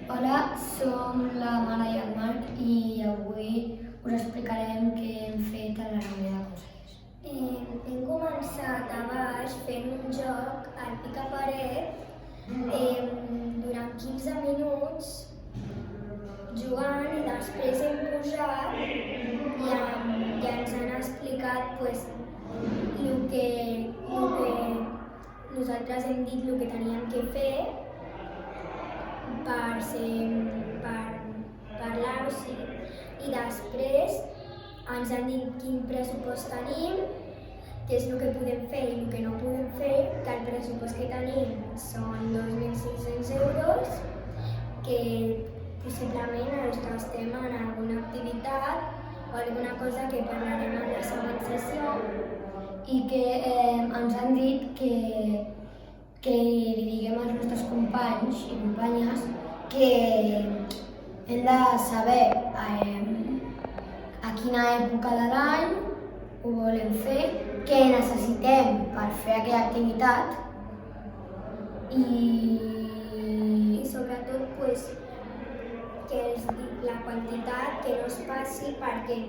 Hola, som la Mara i el Marc i avui us explicarem què hem fet a la reunió de consellers. Hem començat a baix fent un joc al pica-paret durant 15 minuts jugant i després hem pujat i ens han explicat el que nosaltres hem dit el que teníem que fer per l'AUSI i després ens han dit quin pressupost tenim, què és el que podem fer i el que no podem fer, que el pressupost que tenim són 2.600 euros, que possiblement els gastem en alguna activitat o alguna cosa que parlarem en la següent sessió. I que ens han dit que li diguem als nostres companys i companyes que hem de saber a quina època de l'any ho volem fer, què necessitem per fer aquella activitat i sobretot que la quantitat que no es passi perquè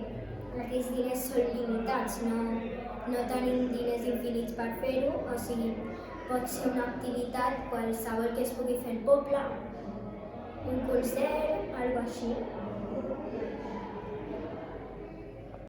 aquests diners són limitats, no tenim diners infinits per fer-ho, o sigui, pot ser una activitat qualsevol que es pugui fer al poble, un concert, alguna cosa així.